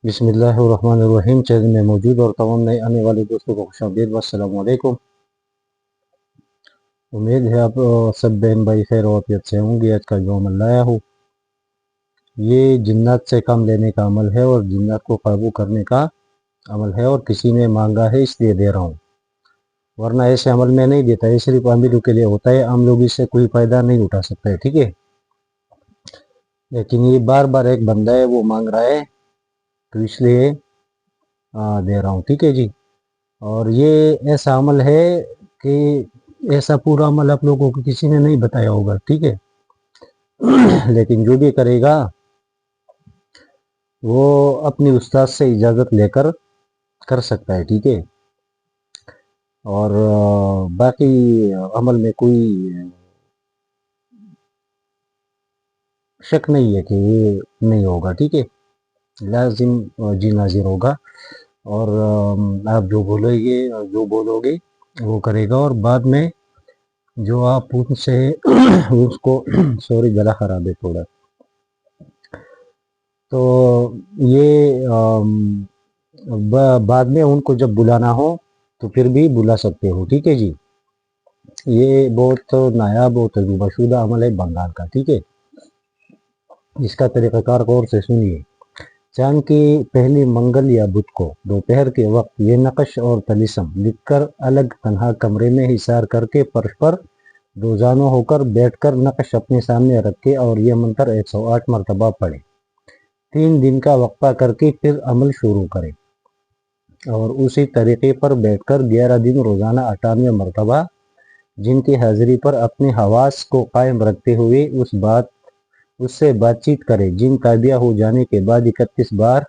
بسم اللہ الرحمن الرحیم۔ چینل میں موجود اور تمام نئے آنے والے دوستوں کو خوش آمدید۔ السلام علیکم۔ امید ہے آپ سب بہن بھائی خیر و عافیت سے ہوں گے۔ آج کا جو عمل لایا ہوں یہ جنات سے کام لینے کا عمل ہے اور جنات کو قابو کرنے کا عمل ہے، اور کسی نے مانگا ہے اس لیے دے رہا ہوں، ورنہ ایسے عمل میں نہیں دیتا، یہ صرف عاملوں کے لیے ہوتا ہے، عام لوگ اس سے کوئی فائدہ نہیں اٹھا سکتا ہے، ٹھیک ہے۔ لیکن یہ بار بار ایک بندہ ہے وہ مانگ رہا ہے تو اس لیے دے رہا ہوں، ٹھیک ہے جی۔ اور یہ ایسا عمل ہے کہ ایسا پورا عمل آپ لوگوں کو کسی نے نہیں بتایا ہوگا، ٹھیک ہے۔ لیکن جو بھی کرے گا وہ اپنی استاد سے اجازت لے کر کر سکتا ہے، ٹھیک ہے۔ اور باقی عمل میں کوئی شک نہیں ہے کہ یہ نہیں ہوگا، ٹھیک ہے، لازم جی ناظر ہوگا۔ اور آپ جو بولو گے وہ کرے گا، اور بعد میں جو آپ ان سے اس کو سوری گلا خراب ہے تھوڑا، تو یہ بعد میں ان کو جب بلانا ہو تو پھر بھی بلا سکتے ہو، ٹھیک ہے جی۔ یہ بہت نایاب اور تجربہ شدہ عمل ہے بنگال کا، ٹھیک ہے۔ اس کا طریقہ کار غور سے سنیے۔ چاند کی پہلی منگل یا بدھ کو دوپہر کے وقت یہ نقش اور طلسم لکھ کر الگ تنہا کمرے میں حصار کر کے فرش پر دوزانوں ہو کر بیٹھ کر نقش اپنے سامنے رکھے اور یہ منتر 108 مرتبہ پڑھے۔ 3 دن کا وقفہ کر کے پھر عمل شروع کرے، اور اسی طریقے پر بیٹھ کر 11 دن روزانہ 98 مرتبہ جن کی حاضری پر اپنے حواس کو قائم رکھتے ہوئے اس سے بات چیت کرے۔ جن تابعہ ہو جانے کے بعد 31 بار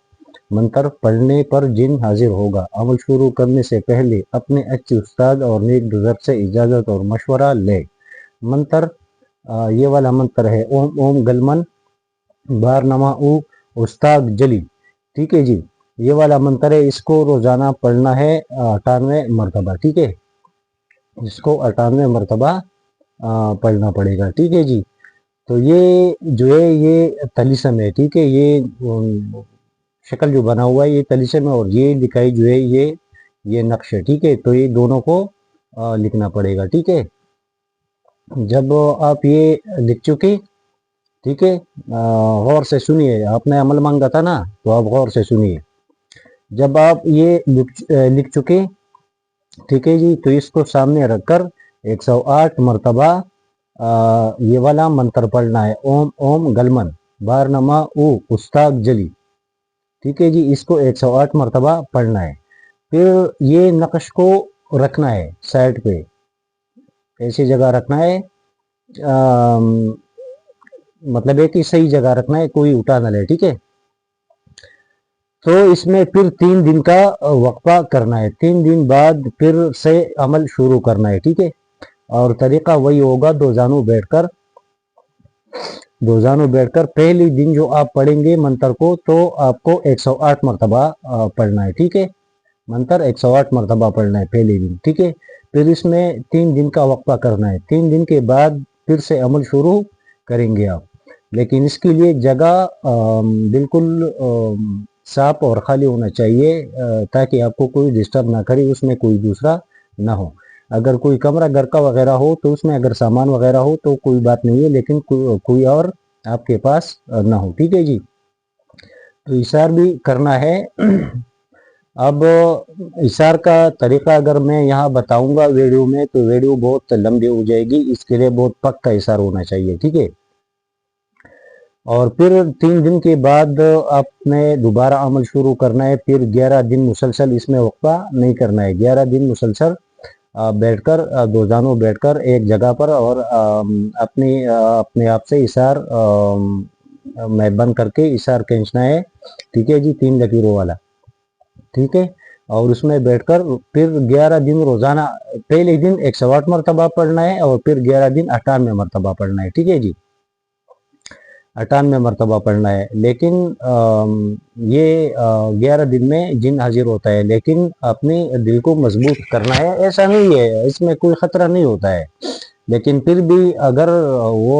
منتر پڑھنے پر جن حاضر ہوگا۔ عمل شروع کرنے سے پہلے اپنے اچھے استاد اور نیک بزرگ سے اجازت اور مشورہ لے۔ منتر یہ والا منتر ہے اوم اوم گلمن بارنما او استاد جلی، ٹھیک ہے جی۔ یہ والا منتر ہے، اس کو روزانہ پڑھنا ہے 98 مرتبہ، ٹھیک ہے۔ اس کو 98 مرتبہ پڑھنا پڑے گا، ٹھیک ہے جی۔ تو یہ جو ہے یہ طلسم ہے، ٹھیک ہے، یہ شکل جو بنا ہوا ہے یہ طلسم ہے، اور یہ لکھائی جو ہے یہ نقش ہے، ٹھیک ہے۔ تو یہ دونوں کو لکھنا پڑے گا، ٹھیک ہے۔ جب آپ یہ لکھ چکے، ٹھیک ہے، غور سے سنیے، آپ نے عمل مانگا تھا نا تو آپ غور سے سنیے۔ جب آپ یہ لکھ چکے، ٹھیک ہے جی، تو اس کو سامنے رکھ کر 108 مرتبہ یہ والا منتر پڑھنا ہے اوم اوم گلمن بارنما او استاگ جلی، ٹھیک ہے جی۔ اس کو 108 مرتبہ پڑھنا ہے۔ پھر یہ نقش کو رکھنا ہے سائڈ پہ، ایسی جگہ رکھنا ہے، مطلب ایک ہی صحیح جگہ رکھنا ہے، کوئی اٹھا نہ لے، ٹھیک ہے۔ تو اس میں پھر 3 دن کا وقفہ کرنا ہے، 3 دن بعد پھر سے عمل شروع کرنا ہے، ٹھیک ہے۔ اور طریقہ وہی ہوگا، دوزانوں بیٹھ کر پہلی دن جو آپ پڑھیں گے منتر کو تو آپ کو 108 مرتبہ پڑھنا ہے، ٹھیک ہے۔ منتر 108 مرتبہ پڑھنا ہے پہلی دن، ٹھیک ہے۔ پھر اس میں 3 دن کا وقفہ کرنا ہے، 3 دن کے بعد پھر سے عمل شروع کریں گے آپ۔ لیکن اس کے لیے جگہ بالکل صاف اور خالی ہونا چاہیے تاکہ آپ کو کوئی ڈسٹرب نہ کرے، اس میں کوئی دوسرا نہ ہو۔ اگر کوئی کمرہ گھر کا وغیرہ ہو تو اس میں اگر سامان وغیرہ ہو تو کوئی بات نہیں ہے، لیکن کوئی اور آپ کے پاس نہ ہو، ٹھیک ہے جی۔ تو اشار بھی کرنا ہے۔ اب اشار کا طریقہ اگر میں یہاں بتاؤں گا ویڈیو میں تو ویڈیو بہت لمبی ہو جائے گی، اس کے لیے بہت پکا اشار ہونا چاہیے، ٹھیک ہے۔ اور پھر 3 دن کے بعد آپ نے دوبارہ عمل شروع کرنا ہے، پھر 11 دن مسلسل اس میں وقفہ نہیں کرنا ہے، 11 دن مسلسل بیٹھ کر دوزانوں بیٹھ کر ایک جگہ پر، اور اپنے آپ سے اشار میں بند کر کے اشار کھینچنا ہے، ٹھیک ہے جی، 3 لکیروں والا، ٹھیک ہے۔ اور اس میں بیٹھ کر پھر 11 دن روزانہ، پہلے دن 108 مرتبہ پڑھنا ہے اور پھر 11 دن 98 مرتبہ پڑھنا ہے، ٹھیک ہے جی، 98 مرتبہ پڑھنا ہے۔ لیکن یہ 11 دن میں جن حاضر ہوتا ہے، لیکن اپنے دل کو مضبوط کرنا ہے، ایسا نہیں ہے، اس میں کوئی خطرہ نہیں ہوتا ہے، لیکن پھر بھی اگر وہ